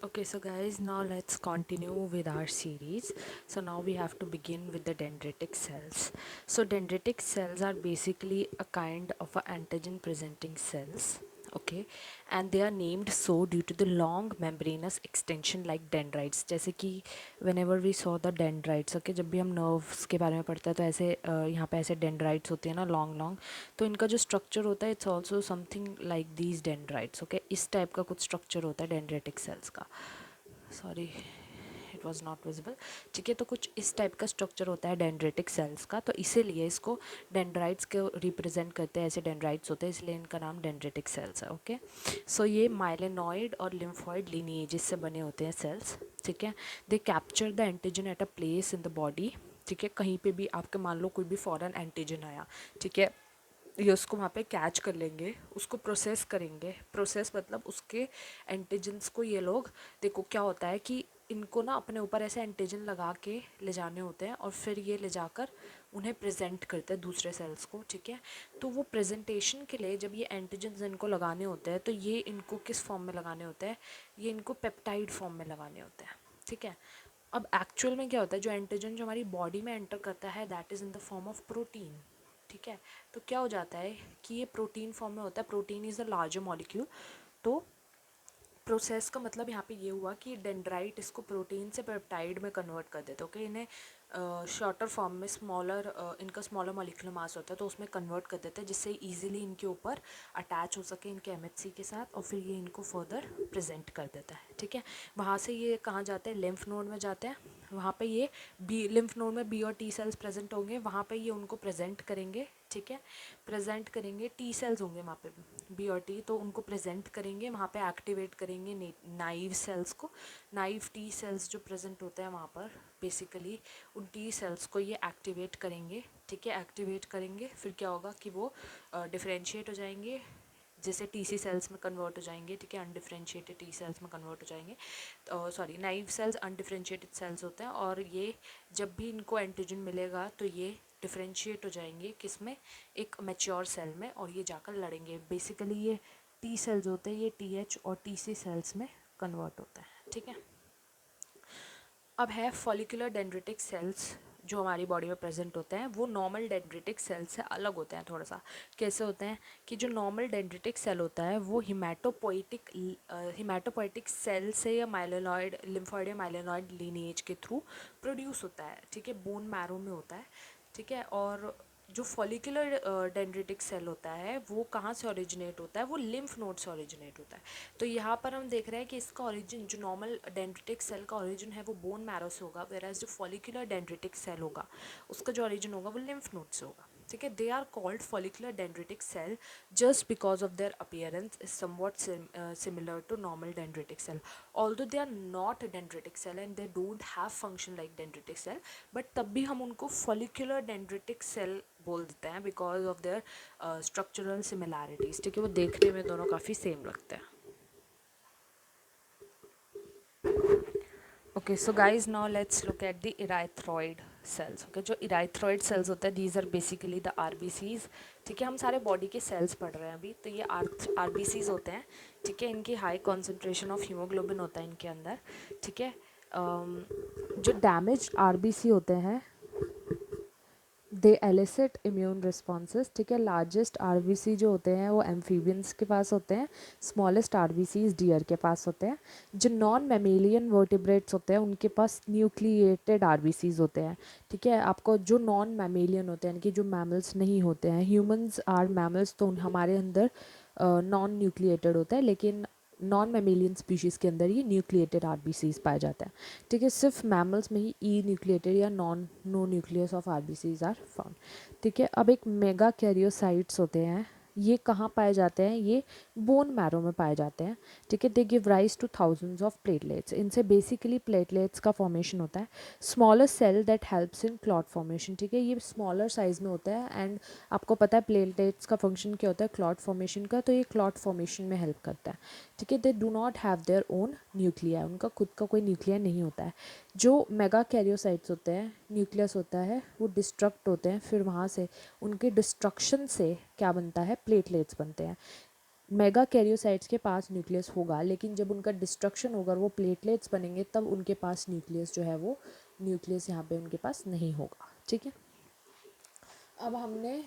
Okay, so guys, now let's continue with our series. So now we have to begin with the dendritic cells. So dendritic cells are basically a kind of a antigen presenting cells. Okay, and they are named so due to the long membranous extension like dendrites. जैसे कि whenever we saw the dendrites, okay, जब भी हम nerves के बारे में पढ़ते हैं तो ऐसे यहाँ पे ऐसे dendrites होते हैं ना long long, तो इनका जो structure होता है it's also something like these dendrites. Okay, इस टाइप का कुछ structure होता है dendritic cells का. Sorry, it was not visible. ठीक है, तो कुछ इस टाइप का स्ट्रक्चर होता है डेंड्रेटिक सेल्स का, तो इसीलिए इसको डेंड्राइट्स को रिप्रेजेंट करते हैं, ऐसे डेंड्राइट्स होते हैं, इसलिए इनका नाम डेंड्रेटिक सेल्स है. ओके, सो ये माइलेनॉइड और लिम्फॉइड लिनिएजेस से बने होते हैं सेल्स. ठीक है, they capture the antigen at a place in the body. ठीक है, कहीं पे भी आपके मान लो कोई भी फॉरेन एंटीजन आया, ठीक है, ये उसको वहाँ पे कैच कर लेंगे, उसको प्रोसेस करेंगे. प्रोसेस मतलब उसके एंटीजन्स को ये लोग, देखो क्या होता है कि इनको ना अपने ऊपर ऐसे एंटीजन लगा के ले जाने होते हैं और फिर ये ले जाकर उन्हें प्रेजेंट करते हैं दूसरे सेल्स को. ठीक है, तो वो प्रेजेंटेशन के लिए जब ये एंटीजन्स इनको लगाने होते हैं तो ये इनको किस फॉर्म में लगाने होते हैं, ये इनको पेप्टाइड फॉर्म में लगाने होते हैं. ठीक है, अब एक्चुअल में क्या होता है, जो एंटीजन जो हमारी बॉडी में एंटर करता है that is in the form of protein. ठीक है, तो क्या हो जाता है कि ये प्रोटीन फॉर्म में होता है. Protein is a larger molecule. तो प्रोसेस का मतलब यहाँ पे ये हुआ कि डेंड्राइट इसको प्रोटीन से पेप्टाइड में कन्वर्ट कर देते. ओके, इन्हें शॉर्टर फॉर्म में स्मॉलर, इनका स्मॉलर मॉलिक्यूलर मास होता है तो उसमें कन्वर्ट कर देते हैं जिससे इजीली इनके ऊपर अटैच हो सके इनके एमएचसी के साथ, और फिर ये इनको फर्दर प्रेजेंट कर देता है. ठीक है, वहाँ से ये कहाँ जाते हैं, लिम्फ नोड में जाते हैं. वहाँ पे ये बी, लिम्फ नोड में बी और टी सेल्स प्रेजेंट होंगे, वहाँ पे ये उनको प्रेजेंट करेंगे. ठीक है, प्रेजेंट करेंगे, टी सेल्स होंगे वहाँ पे बी और टी, तो उनको प्रेजेंट करेंगे वहाँ पे, एक्टिवेट करेंगे नाइव सेल्स को. नाइव टी सेल्स जो प्रेजेंट होते हैं वहाँ पर, बेसिकली उन टी सेल्स को ये एक्टिवेट करेंगे. ठीक है, एक्टिवेट करेंगे, फिर क्या होगा कि वो डिफरेंशिएट हो जाएंगे, जैसे टीसी सेल्स में कन्वर्ट हो जाएंगे. ठीक है, अनडिफरेंशिएटेड टी सेल्स में कन्वर्ट हो जाएंगे. Sorry, naive cells undifferentiated cells होते हैं, और ये जब भी इनको एंटीजन मिलेगा तो ये डिफरेंशिएट हो जाएंगे किस में, एक मैच्योर सेल में, और ये जाकर लड़ेंगे. बेसिकली ये टी सेल्स होते हैं, ये टीएच और टीसी सेल्स में कन्वर्ट होता है. ठीक है, अब है फॉलिकुलर डेंड्रिटिक सेल्स जो हमारी बॉडी में प्रेजेंट होते हैं, वो नॉर्मल डेंड्रिटिक सेल से अलग होते हैं थोड़ा सा. कैसे होते हैं कि जो नॉर्मल डेंड्रिटिक सेल होता है वो हिमेटोपोइटिक सेल से या माइलोनॉइड, लिम्फॉइड या माइलोनॉइड लीनिएज के थ्रू प्रोड्यूस होता है. ठीक है, बोन मैरो में होता है. ठीक है, और जो फॉलिकुलर डेंड्रिटिक सेल होता है वो कहाँ से ओरिजिनेट होता है, वो लिम्फ नोड से ओरिजिनेट होता है. तो यहाँ पर हम देख रहे हैं कि इसका ओरिजिन, जो नॉर्मल डेंड्रिटिक सेल का ओरिजिन है वो बोन मैरो से होगा, वेराज जो फॉलिकुलर डेंड्रिटिक सेल होगा उसका जो ओरिजिन होगा वो लिम्फ नोड से होगा. ठीक है, they are called follicular dendritic cell just because of their appearance is somewhat similar to normal dendritic cell, although they are not a dendritic cell and they don't have function like dendritic cell, but तब भी हम उनको follicular dendritic cell बोल देते हैं because of their structural similarities. ठीक है, वो देखने में दोनों काफ़ी सेम लगते हैं. Okay, so guys, now let's look at the erythroid cells. Okay, जो erythroid cells होते हैं, these are basically the RBCs. ठीक है, हम सारे बॉडी के सेल्स पढ़ रहे हैं अभी, तो ये RBCs होते हैं. ठीक है, इनकी हाई कॉन्सेंट्रेशन ऑफ हीमोग्लोबिन होता है इनके अंदर. ठीक है, जो डैमेज RBC होते हैं दे एलिसिट इम्यून रिस्पॉन्सेज. ठीक है, लार्जेस्ट आरबीसी जो होते हैं वो एम्फीबियंस के पास होते हैं, स्मॉलेस्ट आरबीसीज डियर के पास होते हैं. जो नॉन मेमेलियन वर्टिब्रेट्स होते हैं उनके पास न्यूक्लिएटेड आरबीसीज होते हैं. ठीक है, आपको जो नॉन मैमेलियन होते हैं, यानी कि जो मैमल्स नहीं होते हैं, ह्यूमंस आर मैमल्स, तो हमारे अंदर नॉन न्यूक्लिएटेड होता है, लेकिन नॉन मैमेलियन स्पीशीज़ के अंदर ये न्यूक्लिएटेड आरबीसीज पाए जाते हैं. ठीक है, सिर्फ मैमल्स में ही ई न्यूक्लिएटेड या no nucleus of RBCs are found. ठीक है, अब एक मेगा कैरियोसाइट्स होते हैं, ये कहाँ पाए जाते हैं, ये बोन मैरो में पाए जाते हैं. ठीक है, they give rise to thousands of platelets. इनसे बेसिकली प्लेटलेट्स का फॉर्मेशन होता है. Smaller cell that helps in clot formation. ठीक है, ये स्मॉलर साइज में होता है, एंड आपको पता है प्लेटलेट्स का फंक्शन क्या होता है क्लॉट फॉर्मेशन का, तो ये क्लॉट फॉर्मेशन में हेल्प करता है. ठीक है, they do not have their own nuclei, उनका खुद का कोई न्यूक्लिया नहीं होता है. जो मेगा कैरियोसाइट्स होते हैं, न्यूक्लियस होता है, वो डिस्ट्रक्ट होते हैं, फिर वहाँ से उनके डिस्ट्रक्शन से क्या बनता है, प्लेटलेट्स बनते हैं. मेगा कैरियोसाइट्स के पास न्यूक्लियस होगा, लेकिन जब उनका डिस्ट्रक्शन होगा और वो प्लेटलेट्स बनेंगे तब उनके पास न्यूक्लियस जो है वो न्यूक्लियस यहाँ पे उनके पास नहीं होगा। ठीक है, अब हमने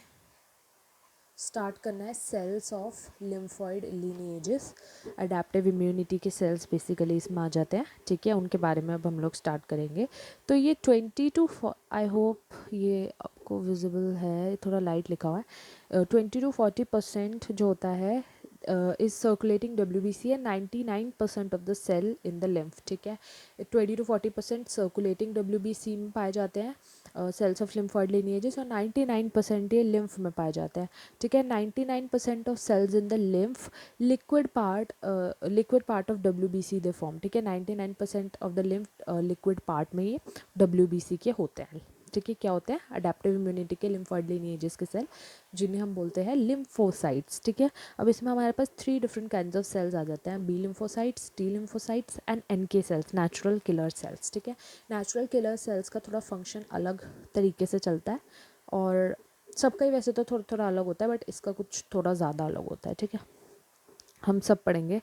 स्टार्ट करना है cells of lymphoid lineages. Adaptive immunity के सेल्स बेसिकली इसमें आ जाते हैं। ठीक है, उनके बारे में अब हम लोग स्टार्ट करेंगे। तो ये 20 टू, आई होप ये आपको विजिबल है, थोड़ा लाइट लिखा हुआ है, 20 to 40% जो होता है इज सर्कुलेटिंग WBC है 99% of the cell in the lymph. ठीक है, 20 to 40% सर्कुलेटिंग WBC में पाए जाते हैं सेल्स ऑफ लिम्फॉइड लिनिएजेस, और 99% ये लिम्फ में पाए जाते हैं। ठीक है, 99% of cells in the lymph liquid part of WBC they form. ठीक है, 99% of the lymph liquid part में ये WBC के होते हैं। ठीक है, क्या होते हैं? अडेप्टिव इम्यूनिटी के लिम्फॉइड लिनिएजेस के सेल, जिन्हें हम बोलते हैं लिम्फोसाइट्स। ठीक है, अब इसमें हमारे पास 3 डिफरेंट काइंड्स ऑफ सेल्स आ जाते हैं, B lymphocytes, T lymphocytes and NK cells, natural killer cells. ठीक है, नेचुरल किलर सेल्स का थोड़ा फंक्शन अलग तरीके से चलता है, और सबका ही वैसे तो थोड़ा थोड़ा अलग होता है, बट इसका कुछ थोड़ा ज़्यादा अलग होता है। ठीक है, हम सब पढ़ेंगे।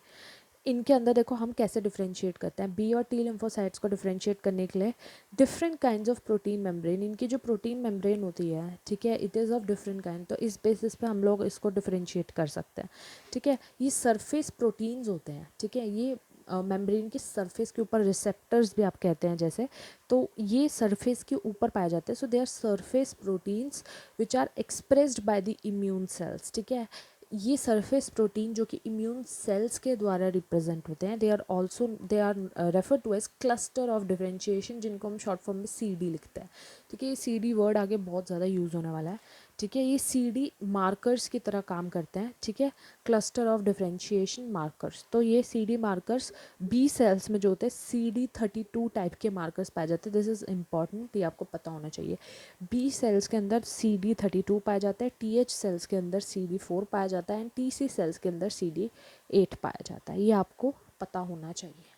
इनके अंदर देखो हम कैसे डिफ्रेंशिएट करते हैं, बी और टी लिम्फोसाइट्स को डिफ्रेंशिएट करने के लिए different kinds of protein membrane, इनकी जो प्रोटीन मेम्ब्रेन होती है, ठीक है, it is of different kind, तो इस बेसिस पे हम लोग इसको डिफ्रेंशिएट कर सकते हैं। ठीक है, ये सरफेस प्रोटीन्स होते हैं। ठीक है, ये मेम्ब्रेन की सरफेस के ऊपर, रिसेप्टर्स भी आप कहते हैं जैसे, तो ये सरफेस के ऊपर पाए जाते हैं। So they are surface proteins which are expressed by the immune cells. ठीक है, ये सरफेस प्रोटीन जो कि इम्यून सेल्स के द्वारा रिप्रेजेंट होते हैं, they are refer to as cluster of differentiation, जिनको हम शॉर्ट फॉर्म में CD लिखते हैं। ठीक है, ये CD वर्ड आगे बहुत ज़्यादा यूज़ होने वाला है। ठीक है, ये CD मार्कर्स की तरह काम करते हैं। ठीक है, क्लस्टर ऑफ डिफरेंशिएशन मार्कर्स, तो ये CD मार्कर्स बी सेल्स में जो होते हैं CD32 टाइप के मार्कर्स पाए जाते हैं। दिस इज़ इम्पॉर्टेंट, ये आपको पता होना चाहिए। बी सेल्स के अंदर CD32 पाया जाता है, TH सेल्स के अंदर CD4 पाया जाता है, एंड TC सेल्स के अंदर CD8 पाया जाता है। ये आपको पता होना चाहिए।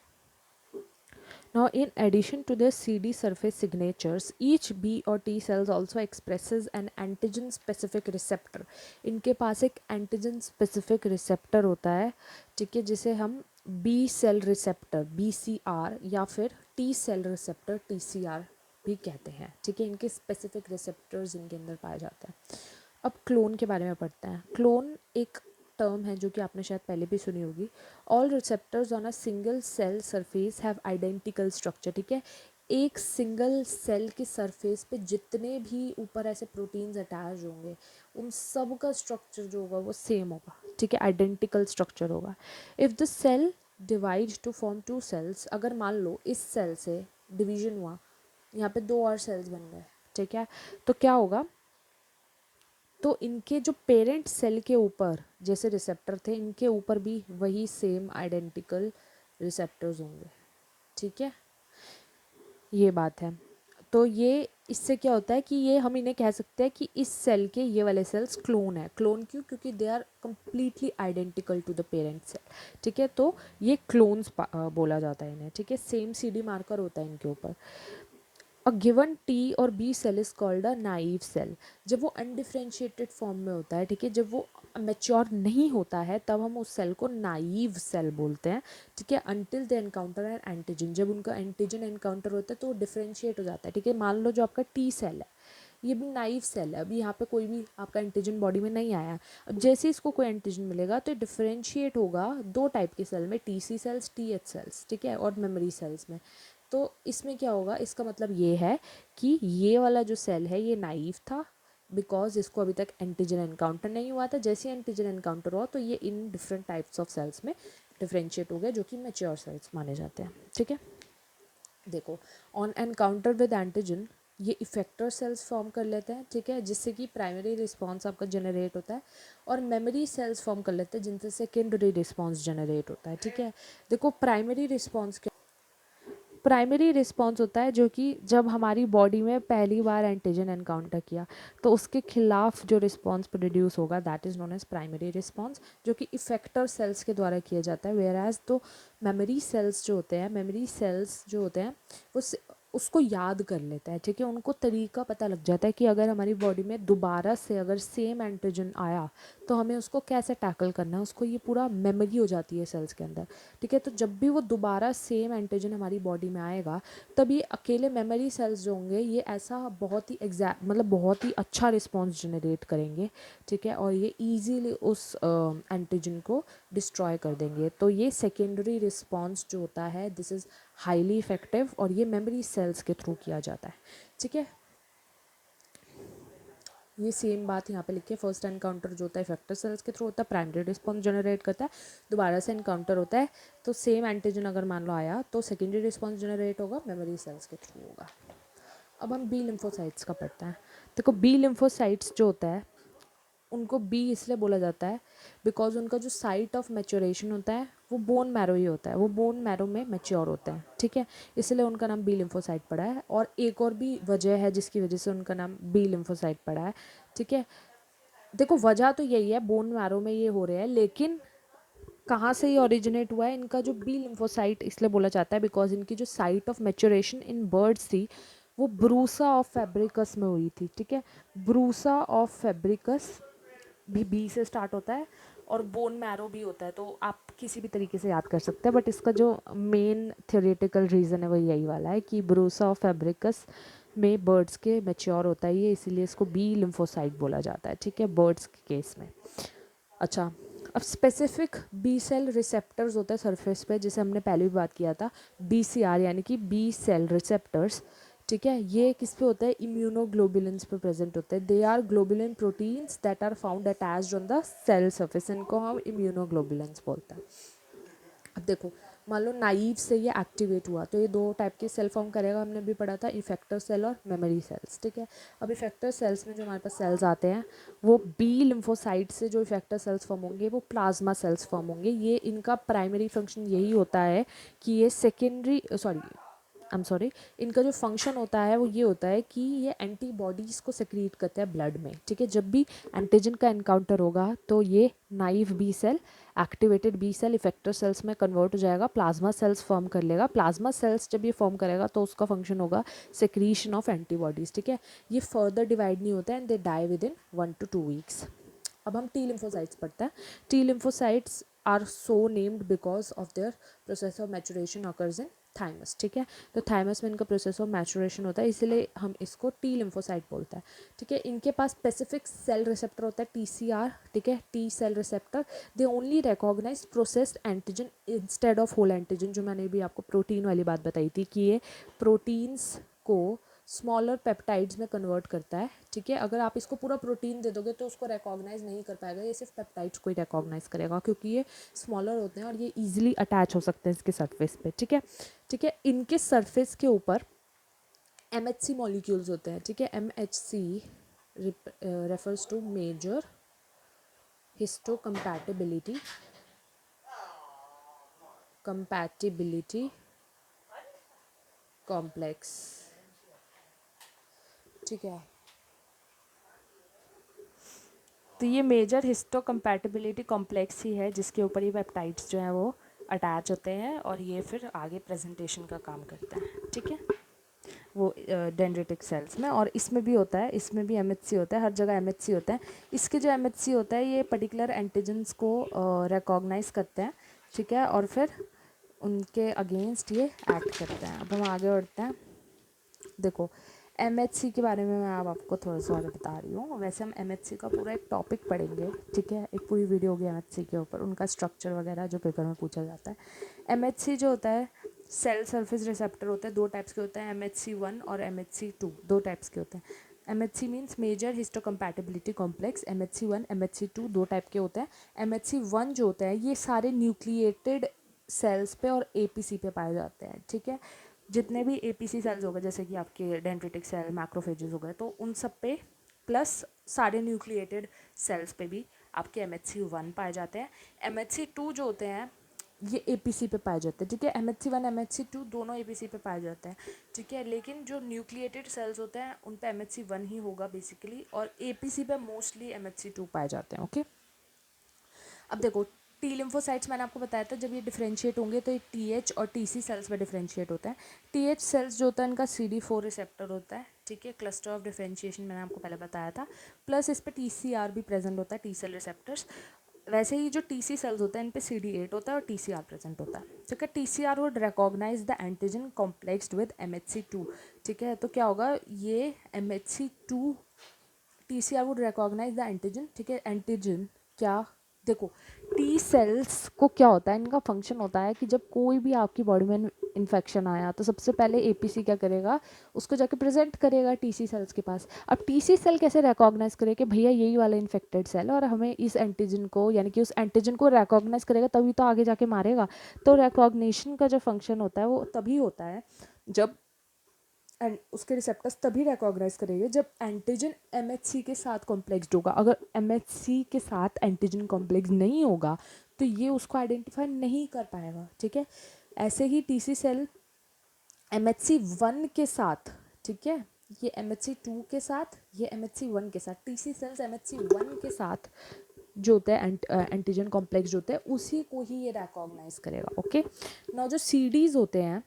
Now, in addition to their CD surface signatures, each B or T cells also expresses an antigen-specific receptor. इनके पास एक antigen specific receptor होता है, ठीक है, जिसे हम B cell receptor BCR या फिर T cell receptor TCR भी कहते हैं। ठीक है, इनके specific receptors इनके अंदर पाए जाते हैं। अब क्लोन के बारे में पढ़ते हैं। क्लोन एक टर्म है जो कि आपने शायद पहले भी सुनी होगी। All receptors on a single cell surface have identical structure. ठीक है, एक सिंगल सेल की सरफेस पे जितने भी ऊपर ऐसे प्रोटीन्स अटैच होंगे, उन सब का स्ट्रक्चर जो होगा वो सेम होगा। ठीक है, आइडेंटिकल स्ट्रक्चर होगा। If the cell divide to form 2 cells, अगर मान लो इस सेल से डिवीजन हुआ, यहाँ पे 2 और सेल्स बन गए, ठीक है, तो क्या होगा, तो इनके जो पेरेंट सेल के ऊपर जैसे रिसेप्टर थे, इनके ऊपर भी वही सेम आइडेंटिकल रिसेप्टर्स होंगे। ठीक है, ये बात है। तो ये इससे क्या होता है कि ये हम इन्हें कह सकते हैं कि इस सेल के ये वाले सेल्स क्लोन है। क्लोन क्यों? क्योंकि they are completely identical to the parent cell. ठीक है, तो ये क्लोन्स बोला जाता है इन्हें। ठीक है, सेम CD मार्कर होता है इनके ऊपर। अ गिवन T और B cell is called a naive cell, जब वो अनडिफ्रेंशिएटेड फॉर्म में होता है। ठीक है, जब वो मैच्योर नहीं होता है तब हम उस सेल को नाइव सेल बोलते हैं। ठीक है, until they encounter N antigen, जब उनका एंटीजन एनकाउंटर होता है तो वो डिफ्रेंशिएट हो जाता है। ठीक है, मान लो जो आपका T सेल है, ये भी नाइव सेल है, अभी यहाँ पे कोई भी आपका एंटीजन बॉडी में नहीं आया। अब जैसे इसको कोई एंटीजन मिलेगा तो डिफ्रेंशिएट होगा 2 टाइप के सेल में, TC सेल्स, TH सेल्स, ठीक है, और मेमोरी सेल्स में। तो इसमें क्या होगा, इसका मतलब ये है कि ये वाला जो सेल है ये नाइव था, बिकॉज इसको अभी तक एंटीजन एनकाउंटर नहीं हुआ था। जैसे एंटीजन एनकाउंटर हुआ तो ये इन डिफरेंट टाइप्स ऑफ सेल्स में डिफ्रेंशिएट हो गया, जो कि मैच्योर सेल्स माने जाते हैं। ठीक है, देखो, ऑन एनकाउंटर विद एंटीजन ये इफेक्टर सेल्स फॉर्म कर लेते हैं। ठीक है, जिससे कि प्राइमरी रिस्पॉन्स आपका जनरेट होता है, और मेमोरी सेल्स फॉर्म कर लेते हैं जिनसे सेकेंडरी रिस्पॉन्स जनरेट होता है। ठीक है, देखो प्राइमरी रिस्पॉन्स क्या, प्राइमरी रिस्पॉन्स होता है जो कि जब हमारी बॉडी में पहली बार एंटीजन एनकाउंटर किया तो उसके खिलाफ जो रिस्पॉन्स प्रोड्यूस होगा, that is known as primary response, जो कि इफेक्टर सेल्स के द्वारा किया जाता है। वेयर एज तो मेमोरी सेल्स जो होते हैं, मेमोरी सेल्स जो होते हैं वो उसको याद कर लेता है, ठीक है, उनको तरीका पता लग जाता है कि अगर हमारी बॉडी में दोबारा से अगर सेम एंटीजन आया तो हमें उसको कैसे टैकल करना है, उसको ये पूरा मेमोरी हो जाती है सेल्स के अंदर, ठीक है। तो जब भी वो दोबारा सेम एंटीजन हमारी बॉडी में आएगा तब ये अकेले मेमोरी सेल्स जो होंगे ये ऐसा बहुत ही एग्जैक्ट मतलब बहुत ही अच्छा रिस्पॉन्स जनरेट करेंगे, ठीक है, और ये ईजीली उस एंटीजन को डिस्ट्रॉय कर देंगे। तो ये सेकेंडरी रिस्पॉन्स जो होता है दिस इज़ हाईली इफेक्टिव और ये मेमोरी सेल्स के थ्रू किया जाता है, ठीक है। ये सेम बात यहाँ पे लिखी है, फर्स्ट एनकाउंटर जो होता है इफेक्टर सेल्स के थ्रू होता है, प्राइमरी रिस्पॉन्स जनरेट करता है, दोबारा से एनकाउंटर होता है तो सेम एंटीजन अगर मान लो आया तो सेकेंडरी रिस्पॉन्स जनरेट होगा, मेमोरी सेल्स के थ्रू होगा। अब हम बी लिम्फोसाइट्स का पढ़ते हैं। देखो बी लिम्फोसाइट्स जो होता है उनको बी इसलिए बोला जाता है बिकॉज उनका जो साइट ऑफ मैच्योरेशन होता है वो बोन मैरो ही होता है, वो बोन मैरो में मैच्योर होता है, ठीक है, इसलिए उनका नाम बी लिम्फोसाइट पड़ा है। और एक और भी वजह है जिसकी वजह से उनका नाम बी लिम्फोसाइट पड़ा है, ठीक है। देखो वजह तो यही है, बोन मैरो में ये हो रहा है, लेकिन कहाँ से ये ओरिजिनेट हुआ है, इनका जो बी लिम्फोसाइट इसलिए बोला जाता है बिकॉज इनकी जो site of maturation in birds थी वो ब्रूसा ऑफ फैब्रिकस में हुई थी, ठीक है। ब्रूसा ऑफ फैब्रिकस भी बी से स्टार्ट होता है और बोन मैरो भी होता है, तो आप किसी भी तरीके से याद कर सकते हैं, बट इसका जो मेन थियोरेटिकल रीज़न है वो यही वाला है कि ब्रूसा ऑफ फैब्रिकस में बर्ड्स के मैच्योर होता है ये, इसीलिए इसको बी लिम्फोसाइट बोला जाता है, ठीक है, बर्ड्स के केस में। अच्छा, अब स्पेसिफिक बी सेल रिसेप्टर्स होते हैं सरफेस पे, जिसे हमने पहले भी बात किया था, BCR यानी कि बी सेल रिसेप्टर्स, ठीक है। ये किस पे होता है, इम्यूनोग्लोबुलिन्स पे प्रेजेंट होते हैं। They are globulin proteins that are found attached on the cell surface, इनको हम इम्यूनोग्लोबुलिन्स बोलते हैं। अब देखो मान लो नाइव से ये एक्टिवेट हुआ तो ये दो टाइप के सेल फॉर्म करेगा, हमने भी पढ़ा था, इफेक्टर सेल और मेमोरी सेल्स, ठीक है। अब इफेक्टर सेल्स में जो हमारे पास सेल्स आते हैं वो बी लिम्फोसाइट से जो इफेक्टर सेल्स फॉर्म होंगे वो प्लाज्मा सेल्स फॉर्म होंगे। ये इनका प्राइमरी फंक्शन यही होता है कि ये इनका जो फंक्शन होता है वो ये होता है कि ये एंटीबॉडीज़ को सेक्रीट करते हैं ब्लड में, ठीक है। जब भी एंटीजन का एनकाउंटर होगा तो ये naive B cell activated B cell effector cells में कन्वर्ट हो जाएगा, प्लाज्मा सेल्स फॉर्म कर लेगा। प्लाज्मा सेल्स जब ये फॉर्म करेगा तो उसका फंक्शन होगा सेक्रीशन ऑफ एंटीबॉडीज़, ठीक है। ये फर्दर डिवाइड नहीं होता है and they die within 1 to 2 weeks। अब हम टी लिम्फोसाइट्स पढ़ते हैं। T lymphocytes are so named because of their process of maturation occurs in thymus, ठीक है। तो थाइमस में इनका प्रोसेस ऑफ मैचुरेशन होता है, इसीलिए हम इसको टी लिम्फोसाइट बोलते हैं, ठीक है। इनके पास स्पेसिफिक सेल रिसेप्टर होता है TCR, ठीक है, T cell receptor. They only recognise processed antigen instead of whole antigen, जो मैंने भी आपको प्रोटीन वाली बात बताई थी कि ये प्रोटीन्स को स्मॉलर पेप्टाइड्स में कन्वर्ट करता है, ठीक है। अगर आप इसको पूरा प्रोटीन दे दोगे तो उसको रिकॉग्नाइज नहीं कर पाएगा, ये सिर्फ पेप्टाइड्स को ही रिकॉग्नाइज करेगा क्योंकि ये स्मॉलर होते हैं और ये इजीली अटैच हो सकते हैं इसके सरफेस पे, ठीक है, ठीक है। इनके सरफेस के ऊपर MHC मॉलिक्यूल्स होते हैं, ठीक है। MHC refers to major histocompatibility complex, ठीक है। तो ये मेजर हिस्टोकम्पैटिबिलिटी कॉम्प्लेक्स ही है जिसके ऊपर ये पेप्टाइड्स जो हैं वो अटैच होते हैं और ये फिर आगे प्रेजेंटेशन का काम करता है, ठीक है, वो डेंड्रिटिक सेल्स में। और इसमें भी होता है, इसमें भी MHC होता है, हर जगह MHC होता है। इसके जो MHC होता है ये पर्टिकुलर एंटीजन्स को रिकॉग्नाइज करते हैं, ठीक है, और फिर उनके अगेंस्ट ये एक्ट करते हैं। अब हम आगे बढ़ते हैं। देखो MHC के बारे में मैं अब आपको थोड़ा सा और बता रही हूँ। वैसे हम MHC का पूरा एक टॉपिक पढ़ेंगे, ठीक है, एक पूरी वीडियो होगी MHC के ऊपर, उनका स्ट्रक्चर वगैरह जो पेपर में पूछा जाता है। MHC जो होता है सेल सरफेस रिसेप्टर होते हैं, दो टाइप्स के होते हैं, MHC1 और MHC2, दो टाइप्स के होते हैं। MHC means major histocompatibility complex, MHC1 MHC2 दो टाइप के होते हैं। MHC1 जो होता है ये सारे न्यूक्लिएटेड सेल्स पे और APC पे पाए जाते हैं, ठीक है। जितने भी APC सेल्स हो गए जैसे कि आपके डेंड्रिटिक सेल, मैक्रोफेजेस हो गए, तो उन सब पे प्लस सारे न्यूक्लिएटेड सेल्स पे भी आपके MHC1 पाए जाते हैं। MHC2 जो होते हैं ये APC पे पाए जाते हैं, ठीक है। MHC1 MHC2 दोनों APC पे पाए जाते हैं, ठीक है, लेकिन जो न्यूक्लिएटेड सेल्स होते हैं उन पे MHC1 ही होगा बेसिकली, और APC पे मोस्टली MHC2 पाए जाते हैं, ओके। अब देखो टी लिम्फोसाइट्स मैंने आपको बताया था, जब ये डिफरेंशिएट होंगे तो ये TH और TC सेल्स में डिफरेंशिएट होता है। TH सेल्स जो होता है इनका CD4 रिसेप्टर होता है, ठीक है, क्लस्टर ऑफ डिफरेंशिएशन मैंने आपको पहले बताया था, प्लस इस पर TCR भी प्रेजेंट होता है, T सेल रिसेप्टर्स। वैसे ही जो TC सेल्स होता है इन पे CD8 होता है और TCR प्रेजेंट होता है, ठीक है। TCR would recognise the antigen complexed with MHC2, ठीक है। तो क्या होगा, ये MHC2 TCR would recognise the antigen, ठीक है। एंटीजन क्या, देखो टी सेल्स को क्या होता है, इनका फंक्शन होता है कि जब कोई भी आपकी बॉडी में इन्फेक्शन आया तो सबसे पहले APC क्या करेगा, उसको जाके प्रेजेंट करेगा TC सेल्स के पास। अब TC सेल कैसे रिकॉग्नाइज करे कि भैया यही वाला इन्फेक्टेड सेल और हमें इस एंटीजन को, यानी कि उस एंटीजन को रिकॉग्नाइज करेगा तभी तो आगे जाके मारेगा। तो रिकॉग्निशन का जो फंक्शन होता है वो तभी होता है जब एंड उसके रिसेप्टर्स तभी रिकॉग्नाइज करेंगे जब एंटीजन MHC के साथ कॉम्प्लेक्सड होगा। अगर MHC के साथ एंटीजन कॉम्प्लेक्स नहीं होगा तो ये उसको आइडेंटिफाई नहीं कर पाएगा, ठीक है। ऐसे ही TC सेल MHC1 के साथ, ठीक है, ये MHC2 के साथ, ये MHC1 के साथ, TC सेल्स MHC1 के साथ जो होता है एंटीजन कॉम्प्लेक्स जो होते हैं उसी को ही ये रिकॉग्नाइज करेगा, ओके। नाउ जो CDs होते हैं,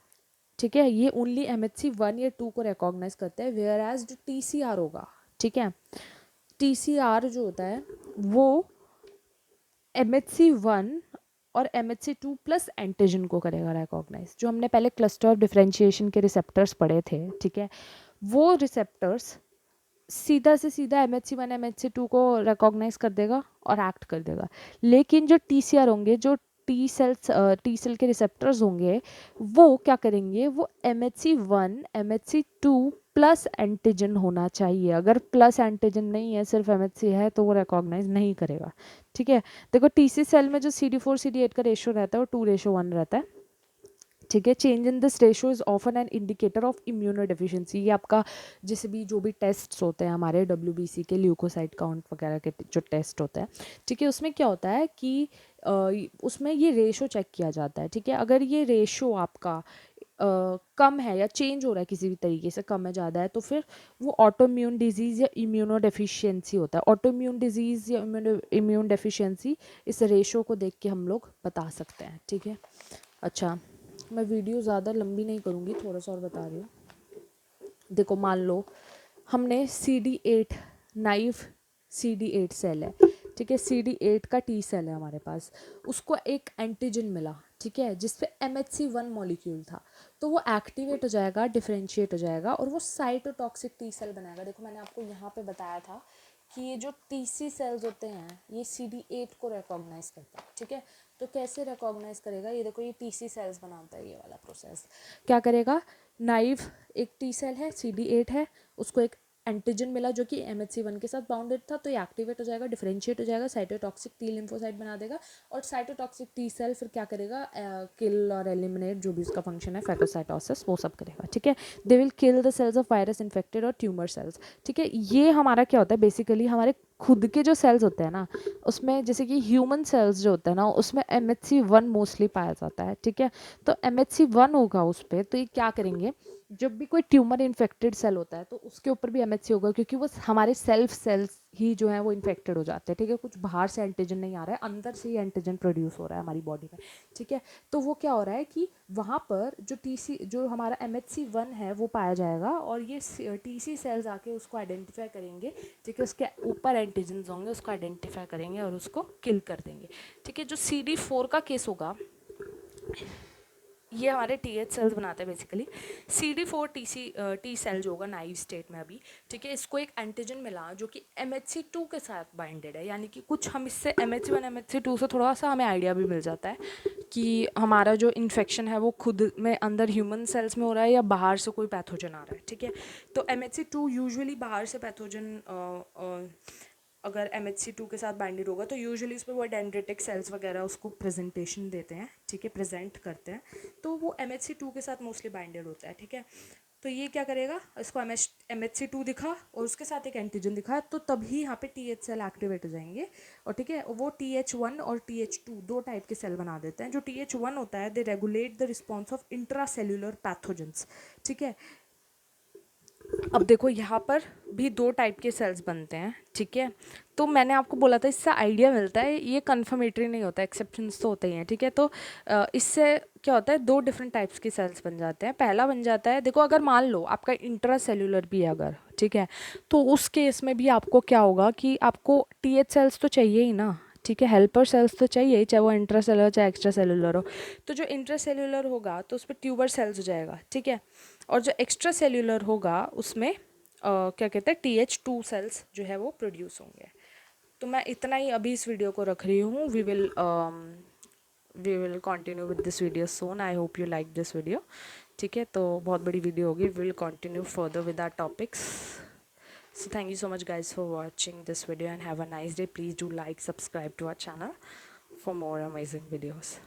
ठीक है, ये ओनली MHC1 या 2 को रिकॉग्नाइज करते हैं, वेयर एज जो TCR होगा, ठीक है, TCR जो होता है वो MHC1 और MHC2 प्लस एंटीजन को करेगा रिकॉग्नाइज। जो हमने पहले क्लस्टर ऑफ डिफरेंशिएशन के रिसेप्टर्स पढ़े थे, ठीक है, वो रिसेप्टर्स सीधा से सीधा MHC1 MHC2 को रिकॉग्नाइज कर देगा और एक्ट कर देगा। लेकिन जो TCR होंगे, जो टी सेल के रिसेप्टर्स होंगे, वो क्या करेंगे, वो MHC1 MHC2 प्लस एंटीजन होना चाहिए। अगर प्लस एंटीजन नहीं है, सिर्फ MHC है, तो वो रिकॉग्नाइज नहीं करेगा, ठीक है। देखो TC सेल में जो CD4 CD8 का रेशियो रहता है वो 2:1 रहता है, ठीक है। Change in this ratio is often an indicator of immuno deficiency. ये आपका जैसे भी जो भी टेस्ट्स होते हैं हमारे WBC के, ल्यूकोसाइट काउंट वगैरह के जो टेस्ट होते हैं, ठीक है, उसमें क्या होता है कि उसमें ये रेशो चेक किया जाता है, ठीक है। अगर ये रेशो आपका कम है या चेंज हो रहा है किसी भी तरीके से, कम है ज़्यादा है, तो फिर वो ऑटोइम्यून डिजीज़ या इम्यूनो डेफिशिएंसी होता है। ऑटोइम्यून डिजीज़ या इम्यून डेफिशिएंसी इस रेशो को देख के हम लोग बता सकते हैं, ठीक है। अच्छा, मैं वीडियो ज़्यादा लंबी नहीं करूँगी, थोड़ा सा और बता रही हूँ। देखो मान लो हमने CD8 नाइव CD8 सेल है, ठीक है, CD8 का T सेल है हमारे पास, उसको एक एंटीजन मिला, ठीक है, जिसपे MHC1 मॉलिक्यूल था, तो वो एक्टिवेट हो जाएगा, डिफरेंशिएट हो जाएगा और वो साइटोटॉक्सिक T सेल बनाएगा। देखो मैंने आपको यहाँ पे बताया था कि ये जो TC सेल्स होते हैं ये CD8 को रिकॉग्नाइज करता है, ठीक है। तो कैसे रिकॉग्नाइज करेगा, ये देखो ये TC सेल्स बनाता है, ये वाला प्रोसेस क्या करेगा, नाइव एक T सेल है, CD8 है, उसको एक एंटीजन मिला जो कि MHC1 के साथ बाउंडेड था, तो ये एक्टिवेट हो जाएगा, डिफरेंशिएट हो जाएगा, साइटोटॉक्सिक T लिम्फोसाइट बना देगा और साइटोटॉक्सिक T सेल फिर क्या करेगा, किल और एलिमिनेट जो भी उसका फंक्शन है, फैगोसाइटोसिस, वो सब करेगा, ठीक है। They will kill the cells of virus infected और ट्यूमर सेल्स, ठीक है। ये हमारा क्या होता है, बेसिकली हमारे खुद के जो सेल्स होते हैं ना, उसमें जैसे कि ह्यूमन सेल्स जो होते हैं ना, उसमें MHC1 मोस्टली पाया जाता है, ठीक है। तो MHC1 होगा उस पर, तो ये क्या करेंगे, जब भी कोई ट्यूमर इन्फेक्टेड सेल होता है तो उसके ऊपर भी MHC होगा, क्योंकि वो हमारे सेल्फ सेल्स ही जो है वो इन्फेक्टेड हो जाते हैं, ठीक है। कुछ बाहर से एंटीजन नहीं आ रहा है, अंदर से ही एंटीजन प्रोड्यूस हो रहा है हमारी बॉडी में, ठीक है। तो वो क्या हो रहा है कि वहाँ पर जो हमारा MHC1 है वो पाया जाएगा और ये TC सेल्स आके उसको आइडेंटिफाई करेंगे, ठीक है, उसके ऊपर एंटीजन होंगे, उसको आइडेंटिफाई करेंगे और उसको किल कर देंगे, ठीक है। जो CD4 का केस होगा, ये हमारे TH सेल्स बनाते हैं बेसिकली। CD4 T सेल जो होगा नाइव स्टेट में अभी, ठीक है, इसको एक एंटीजन मिला जो कि MHC2 के साथ बाइंडेड है, यानी कि कुछ हम इससे MHC1 MHC2 से थोड़ा सा हमें आइडिया भी मिल जाता है कि हमारा जो इन्फेक्शन है वो खुद में अंदर ह्यूमन सेल्स में हो रहा है या बाहर से कोई पैथोजन आ रहा है, ठीक है। तो MHC2 यूजुअली बाहर से पैथोजन अगर MHC2 के साथ बाइंडेड होगा तो यूजुअली उसमें वो डेंड्रिटिक सेल्स वगैरह उसको प्रेजेंटेशन देते हैं, ठीक है, प्रेजेंट करते हैं, तो वो MHC2 के साथ मोस्टली बाइंडेड होता है, ठीक है। तो ये क्या करेगा, इसको MHC2 दिखा और उसके साथ एक एंटीजन दिखा, तो तभी यहाँ पे TH सेल एक्टिवेट हो जाएंगे और ठीक है, वो TH1 और TH2 दो टाइप के सेल बना देते हैं। जो TH1 होता है, they regulate the response of intracellular pathogens, ठीक है। अब देखो यहाँ पर भी दो टाइप के सेल्स बनते हैं, ठीक है। तो मैंने आपको बोला था इससे आइडिया मिलता है, ये कन्फर्मेटरी नहीं होता, एक्सेप्शंस तो होते ही हैं, ठीक है। तो इससे क्या होता है, दो डिफरेंट टाइप्स के सेल्स बन जाते हैं। पहला बन जाता है, देखो अगर मान लो आपका इंट्रा सेल्यूलर भी है अगर, ठीक है, तो उस केस में भी आपको क्या होगा कि आपको टीएच सेल्स तो चाहिए ही ना, ठीक है, हेल्पर सेल्स तो चाहिए ही, चाहे वो इंट्रा सेलुलर चाहे एक्स्ट्रा सेलुलर हो। तो जो इंट्रा सेल्यूलर होगा तो उस पर ट्यूबर सेल्स हो जाएगा, ठीक है। और जो एक्स्ट्रा सेल्यूलर होगा उसमें क्या कहते हैं, TH2 सेल्स जो है वो प्रोड्यूस होंगे। तो मैं इतना ही अभी इस वीडियो को रख रही हूँ। We will continue with this video soon. I hope you like this video, ठीक है। तो बहुत बड़ी वीडियो होगी, we will continue further with our topics. So thank you so much guys for watching this video and have a nice day. Please do like, subscribe to our channel for more amazing videos.